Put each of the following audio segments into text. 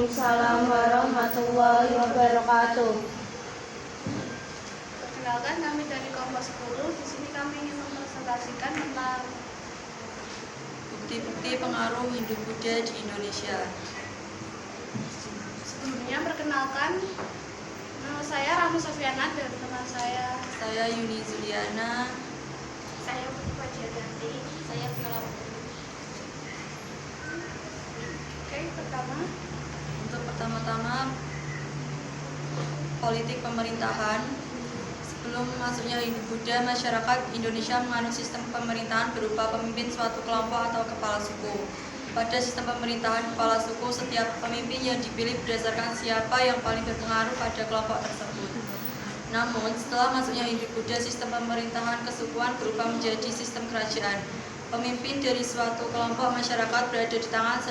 Waalaikumsalam warahmatullahi wabarakatuh. Perkenalkan, kami dari kelompok 10. Di sini kami ingin mempresentasikan tentang bukti-bukti pengaruh Hindu-Buddha di Indonesia. Sebelumnya, perkenalkan, nama saya Rama Sofiana dan teman saya Yuni Zuliana. Saya Fajiadanti. Saya Viola. Oke, Untuk pertama-tama, politik pemerintahan. Sebelum masuknya Hindu-Buddha, masyarakat Indonesia menganut sistem pemerintahan berupa pemimpin suatu kelompok atau kepala suku. Pada sistem pemerintahan kepala suku, setiap pemimpin yang dipilih berdasarkan siapa yang paling berpengaruh pada kelompok tersebut. Namun, setelah masuknya Hindu-Buddha, sistem pemerintahan kesukuan berubah menjadi sistem kerajaan. Pemimpin dari suatu kelompok masyarakat berada di tangan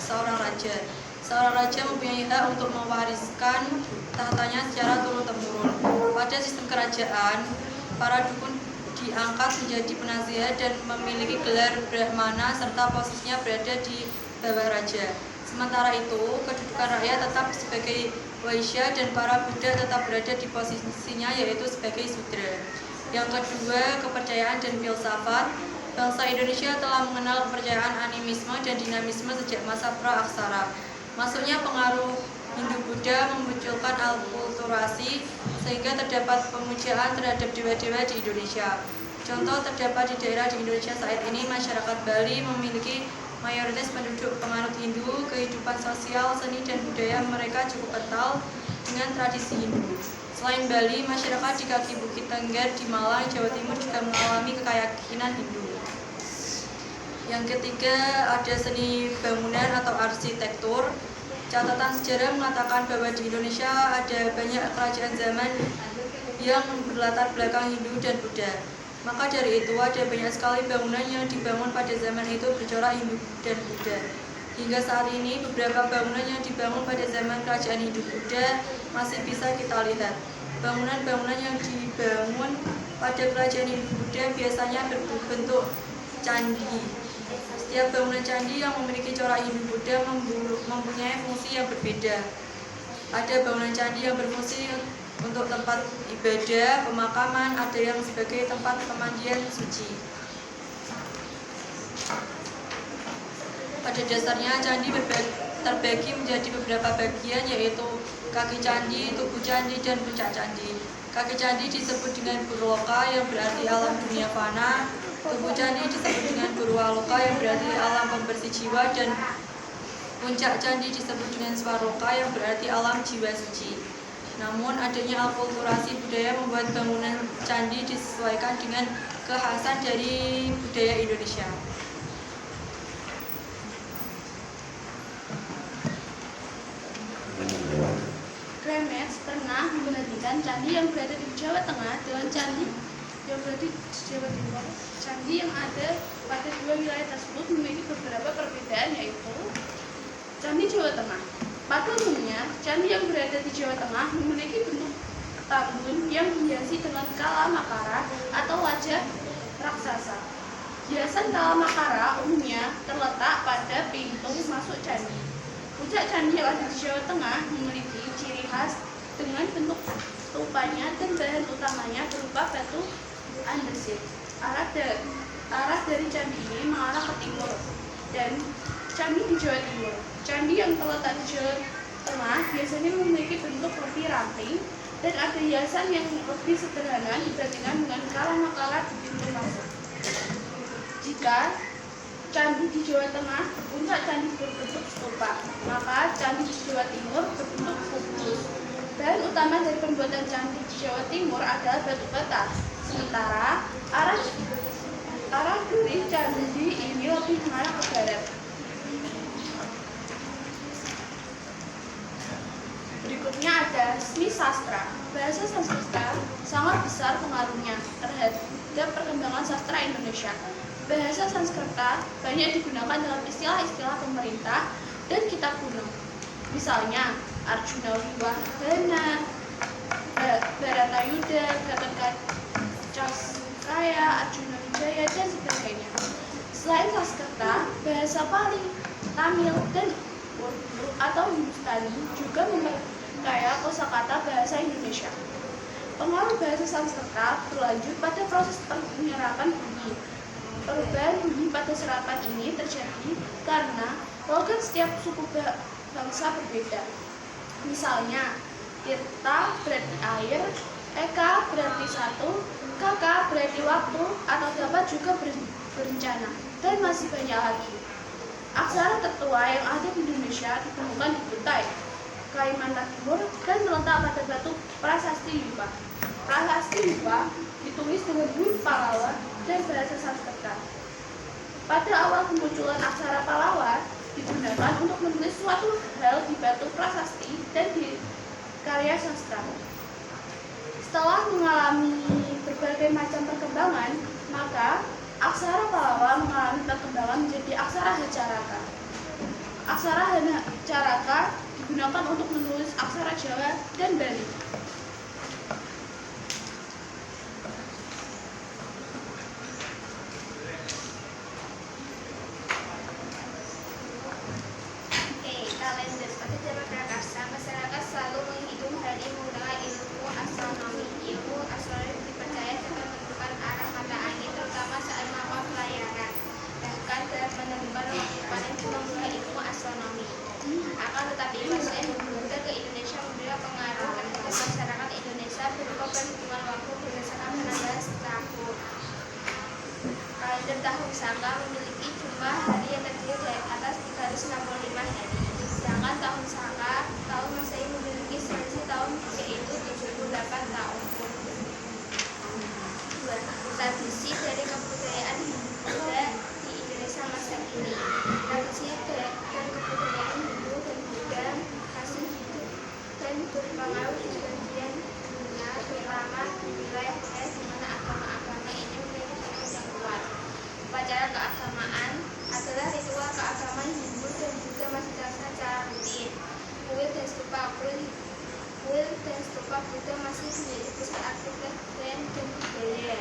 seorang raja. Seorang raja mempunyai hak untuk mewariskan tahtanya secara turun-temurun. Pada sistem kerajaan, para dukun diangkat menjadi penasihat dan memiliki gelar brahmana serta posisinya berada di bawah raja. Sementara itu, kedudukan rakyat tetap sebagai waisya dan para buddha tetap berada di posisinya yaitu sebagai sudra. Yang kedua, kepercayaan dan filsafat. Bangsa Indonesia telah mengenal kepercayaan animisme dan dinamisme sejak masa pra-aksara. Masuknya pengaruh Hindu-Buddha memunculkan alkulturasi sehingga terdapat pemujaan terhadap dewa-dewa di Indonesia. Contoh terdapat di daerah di Indonesia saat ini, masyarakat Bali memiliki mayoritas penduduk penganut Hindu. Kehidupan sosial, seni, dan budaya mereka cukup kental dengan tradisi Hindu. Selain Bali, masyarakat di kaki Bukit Tengger di Malang, Jawa Timur juga mengalami keyakinan Hindu. Yang ketiga, ada seni bangunan atau arsitektur. Catatan sejarah mengatakan bahwa di Indonesia ada banyak kerajaan zaman yang berlatar belakang Hindu dan Buddha. Maka dari itu ada banyak sekali bangunan yang dibangun pada zaman itu bercorak Hindu dan Buddha. Hingga saat ini beberapa bangunan yang dibangun pada zaman kerajaan Hindu Buddha masih bisa kita lihat. Bangunan-bangunan yang dibangun pada kerajaan Hindu Buddha biasanya berbentuk candi. Setiap bangunan candi yang memiliki corak Hindu Buddha mempunyai fungsi yang berbeda. Ada bangunan candi yang berfungsi untuk tempat ibadah, pemakaman, ada yang sebagai tempat pemandian suci. Pada dasarnya candi terbagi menjadi beberapa bagian, yaitu kaki candi, tubuh candi, dan puncak candi. Kaki candi disebut dengan Burloka yang berarti alam dunia fana. Tubuh candi disebut dengan Purwaloka yang berarti alam pembersih jiwa, dan puncak candi disebut dengan Swaroka yang berarti alam jiwa suci. Namun adanya alkulturasi budaya membuat bangunan candi disesuaikan dengan kekhasan dari budaya Indonesia. Grametz pernah membandingkan candi yang berada di Jawa Tengah dengan candi yang berada di Jawa Timur. Candi yang ada pada dua wilayah tersebut memiliki beberapa perbedaan, yaitu Candi Jawa Tengah. Pada umumnya, candi yang berada di Jawa Tengah memiliki bentuk tambun yang dihiasi dengan kala makara atau wajah raksasa. Hiasan kala makara umumnya terletak pada pintu masuk candi. Puncak candi yang ada di Jawa Tengah memiliki ciri khas dengan bentuk stupanya dan bahan utamanya berupa batu andesit. Arah dari candi ini mengarah ke timur, dan candi di Jawa Timur. Candi yang terletak di Jawa Tengah biasanya memiliki bentuk lebih ramping dan ada hiasan yang lebih sederhana dibandingkan dengan kala makara di pintu masuk. Jika candi di Jawa Tengah, puncak candi berbentuk stupa, maka candi di Jawa Timur berbentuk kubus. Bahan utama dari pembuatan candi di Jawa Timur adalah batu bata, sementara arah dari candi ini lebih mengarah ke barat. Berikutnya ada seni sastra. Bahasa Sanskerta sangat besar pengaruhnya terhadap perkembangan sastra Indonesia. Bahasa Sanskerta banyak digunakan dalam istilah-istilah pemerintah dan kitab kuno. Misalnya Arjuna Wiwaha, Baratayuda, Gatotkaca, Arjuna Wijaya, dan sebagainya. Selain Sanskerta, bahasa Pali, Tamil, dan Urdu atau Hindustani juga memperkaya kosakata bahasa Indonesia. Pengaruh bahasa Sanskerta berlanjut pada proses penyerapan bunyi. Perubahan bunyi pada serapan ini terjadi karena logat setiap suku bangsa berbeda. Misalnya, Tirta berarti air, Eka berarti satu, Kaka berarti waktu, atau dapat juga berencana, dan masih banyak lagi. Aksara tertua yang ada di Indonesia ditemukan di Kutai, Kalimantan Timur, dan terletak pada batu Prasasti Lipa. Prasasti Lipa ditulis dengan huruf Pallawa dan bahasa Sanskerta. Pada awal kemunculan aksara Pallawa digunakan untuk menulis suatu hal di batu prasasti dan di karya sastra. Setelah mengalami berbagai macam perkembangan, maka aksara Pallawa mengalami perkembangan menjadi aksara Hacaraka. Aksara Hacaraka digunakan untuk menulis aksara Jawa dan Bali. Kalender. Pada zaman prakarsa, masyarakat selalu menghitung hari menggunakan ilmu astronomi. Ilmu astronomi dipercaya dapat menentukan arah mata angin, terutama saat melakukan pelayaran. Bahkan dalam menentukan waktu panen juga menggunakan ilmu astronomi. Akan tetapi masuk yang berguna ke Indonesia memberikan pengaruh terhadap masyarakat Indonesia berupa perhitungan waktu berdasarkan penambahan tahun. Kalender tahun Saka memiliki jumlah hari yang terdiri dari atas 365 hari. Sedangkan tahun Saka, tahun Masehi memiliki selisih tahun yaitu 78 tahun. Tradisi dari kebudayaan Buddha di Indonesia masa kini. Tradisi dan kebudayaan Hindu dan Buddha masih hidup dan berpengaruh di sebagian dunia, terutama di wilayah-wilayah di mana agama-agama ini memiliki pengaruh yang kuat. Upacara keagamaan adalah ritual keagamaan Hindu dan Buddha masih dilaksanakan secara rutin. Kuil dan stupa Buddha masih menjadi pusat aktivitas dan budaya.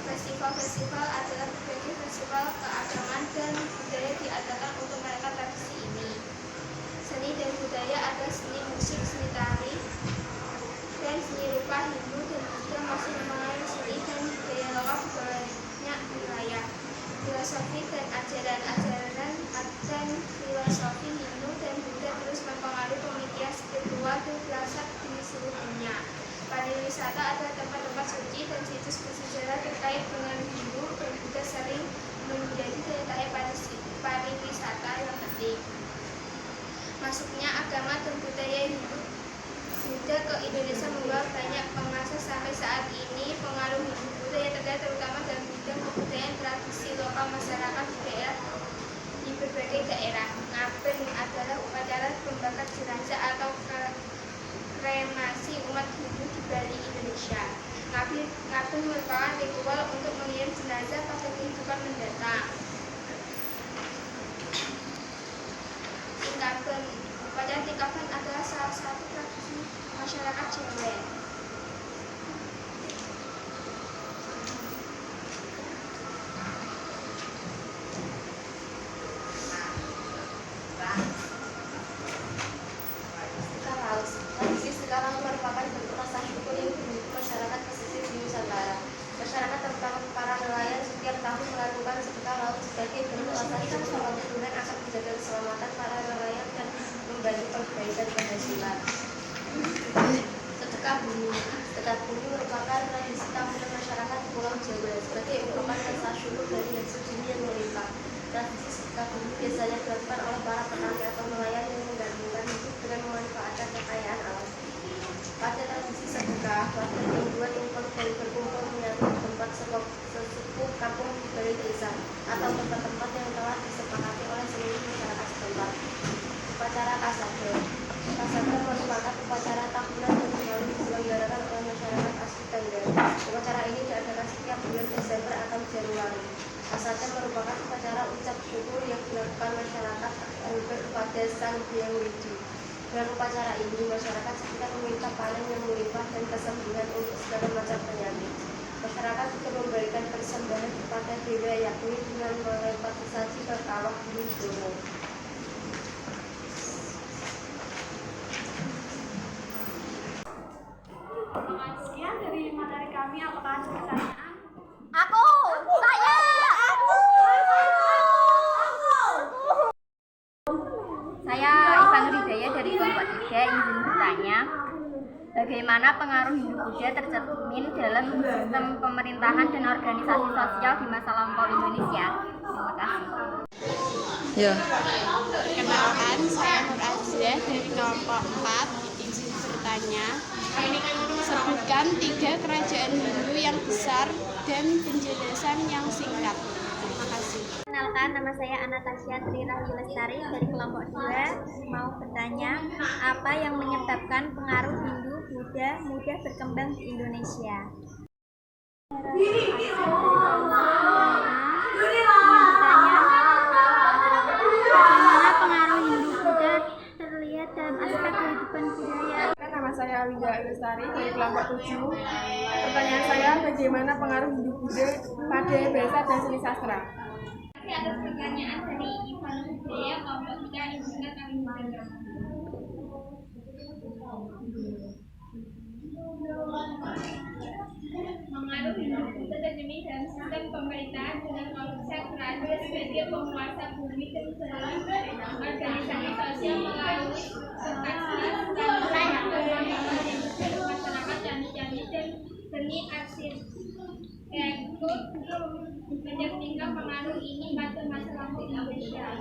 Festival-festival adalah berbagai festival keagamaan dan budaya diadakan untuk merayakan tradisi ini. Seni dan budaya ada seni musik, seni tari, dan seni rupa. Hindu dan Buddha masih mengalami seni dan budaya lokal di banyak wilayah. Filosofi dan ajaran-ajaran dan filosofi Hindu dan Buddha terus mempengaruhi pemikiran spiritual dan filsafat di seluruh dunia. Pariwisata adalah tempat-tempat suci dan situs bersejarah terkait dengan Hindu dan Buddha sering menjadi daya tarik pariwisata yang penting. Masuknya agama dan budaya Hindu Buddha ke Indonesia membawa banyak pengaruh sampai saat ini. Pengaruh Hindu Buddha yang terlihat terutama dalam bidang kebudayaan tradisi lokal masyarakat di berbagai daerah. Ngaben adalah upacara pembakar jenazah atau kremasi umat Hindu di Bali, Indonesia. Ngaben merupakan ritual untuk mengirim jenazah pada kehidupan mendatang. Tingkaban. Upacara tingkaban adalah salah satu tradisi masyarakat Jawa. Tradisi sekarang merupakan bentuk rasa syukur yang dimiliki masyarakat pesisir di Nusantara. Masyarakat terutama para nelayan setiap tahun melakukan sedekah laut sebagai bentuk rasa syukur untuk Tuhan akan menjaga keselamatan para nelayan dan membantu perbaikan penghasilan. Sedekah bumi. Sedekah bumi merupakan tradisi tahunan masyarakat di Pulau Jawa sebagai ungkapan rasa syukur dari hasil bumi yang melimpah. Tradisi sedekah bumi biasanya dilakukan oleh para petani atau nelayan yang menggabungkan hidup dengan memanfaatkan kekayaan alam. Pada tradisi sedekah, warga Hinduan yang kembali berkumpul menyatu di tempat sesepuh kampung di balik desa atau tempat-tempat yang telah disepakati oleh seluruh masyarakat setempat. Upacara Kasada. Kasada merupakan upacara tahunan yang selalu diselenggarakan oleh masyarakat asli Tengger. Upacara ini diadakan setiap bulan Desember atau Januari. Kasada merupakan upacara ucap syukur yang dilakukan masyarakat Tengger kepada Sang Hyang Widi. Dengan upacara ini, masyarakat sekitar meminta panen yang melimpah dan kesembuhan untuk segala macam penyakit. Masyarakat juga memberikan persembahan kepada dewa yakni dengan melempar sesaji ke kawah Gunung Bromo. Buddha izin bertanya, bagaimana pengaruh Hindu-Buddha tercermin dalam sistem pemerintahan dan organisasi sosial di masa lampau Indonesia? Terima kasih. Ya. Perkenalkan, saya Nur Azizah dari kelompok 4. Izin bertanya, sebutkan 3 kerajaan Hindu yang besar dan penjelasan yang singkat. Terima kasih. Kenalkan, nama saya Anastasia Tri Rahayu Lestari dari kelompok 2. Mau bertanya, apa yang menyebabkan pengaruh Hindu-Buddha mudah berkembang di Indonesia? Bagaimana pengaruh Hindu-Buddha terlihat dalam aspek kehidupan budaya? Nama saya Winda Lestari dari kelompok 7. Pertanyaan saya, bagaimana pengaruh Hindu-Buddha pada bahasa dan seni sastra? Atas pertanyaan dari Ivan Budaya kelompok 3 Izinkan kami menjawab. Pengaruh Hindu-Buddha tercermin dalam sistem pemerintahan dengan konsep raja sebagai penguasa bumi dan dalam organisasi sosial melalui samurai masyarakat candi-candi dan seni arsitektur mencerminkan pengaruh ini pada masa lampau Indonesia.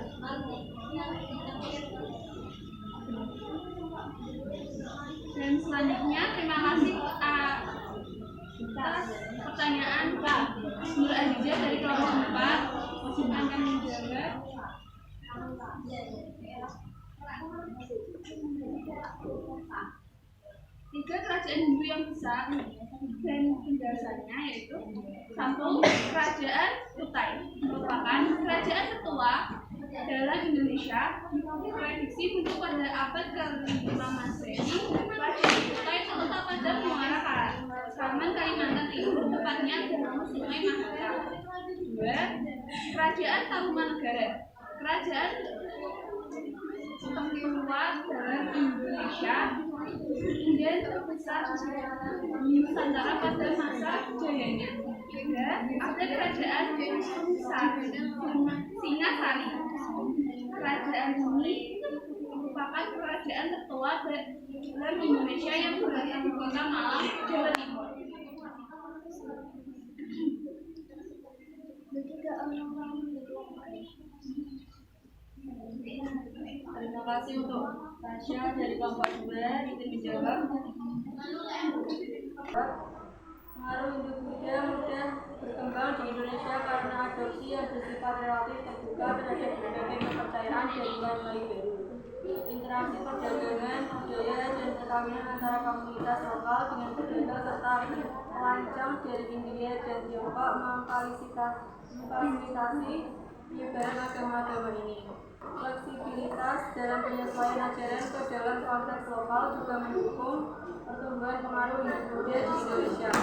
Dan selanjutnya, terima kasih atas pertanyaan Pak Nur Azizah dari kelompok 4. Silakan kami menjawab. Tiga kerajaan Hindu yang besar dan penjelasannya yaitu 1. Kerajaan Kutai merupakan kerajaan tertua dalam Indonesia. Prediksi muncul pada abad ke-5 Masehi. Kerajaan Kutai terletak pada Muara Karman, Kalimantan Timur, tepatnya di Sungai Mahakam. 2. Kerajaan Tarumanegara, kerajaan tertua dalam Indonesia dan terbesar di Nusantara pada masa jayanya. 3. Ada kerajaan Singasari. Kerajaan ini merupakan kerajaan tertua dalam Indonesia yang berada di Kota Malang, Jawa Timur. Terima kasih untuk Tasya dari kelompok 2 izin menjawab. Pengaruh Hindu-Buddha mudah berkembang di Indonesia karena adopsi yang bersifat relatif terbuka terhadap berbagai kepercayaan dan nilai-nilai baru. Interaksi perdagangan, budaya, dan perkawinan antara komunitas lokal dengan budaya serta merancang dari India dan Tiongkok memfasilitasi penyebaran agama-agama ini. Fleksibilitas dalam penyesuaian ajaran ke dalam konteks lokal juga mendukung pertumbuhan pengaruh Hindu-Buddha di Indonesia.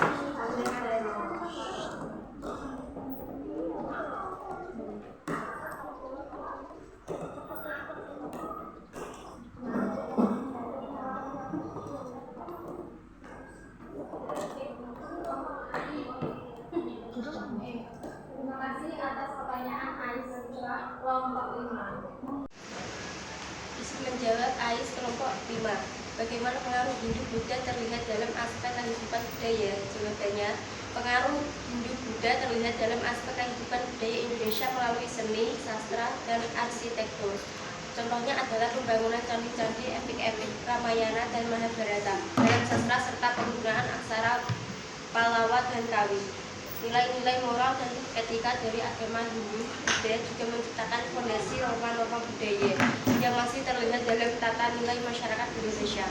Terima kasih atas pertanyaan Aisyah kelompok 5. Izin menjawab Ais kelompok 5. Bagaimana pengaruh Hindu-Buddha terlihat dalam aspek kehidupan budaya? Jawabannya, pengaruh Hindu-Buddha terlihat dalam aspek kehidupan budaya Indonesia melalui seni, sastra, dan arsitektur. Contohnya adalah pembangunan candi-candi epik-epik Ramayana dan Mahabharata dalam sastra serta penggunaan aksara Pallawa dan Kawi. Nilai-nilai moral dan etika dari agama Hindu-Buddha juga menciptakan fondasi norma-norma budaya yang masih terlihat dalam tata nilai masyarakat Indonesia.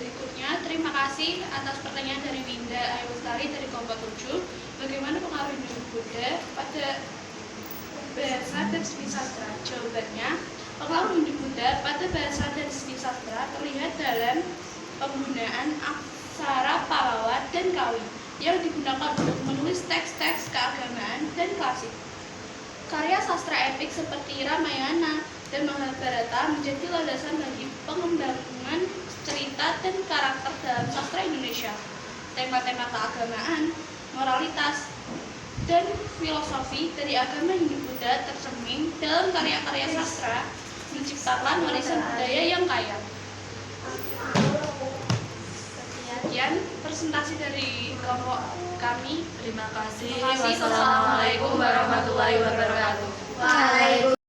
Berikutnya, terima kasih atas pertanyaan dari Winda Ayustari dari kelompok 7. Bagaimana pengaruh Hindu-Buddha pada bahasa dan seni sastra? Jawabannya, pengaruh Hindu-Buddha pada bahasa dan seni sastra terlihat dalam penggunaan aksara Pallawa dan Kawi yang digunakan untuk menulis teks-teks keagamaan dan klasik. Karya sastra epik seperti Ramayana dan Mahabharata menjadi landasan bagi pengembangan cerita dan karakter dalam sastra Indonesia. Tema-tema keagamaan, moralitas, dan filosofi dari agama Hindu-Buddha tercermin dalam karya-karya sastra, menciptakan warisan budaya yang kaya. Sekian presentasi dari kelompok kami. Terima kasih. Terima kasih. Wassalamualaikum warahmatullahi wabarakatuh. Waalaikumsalam.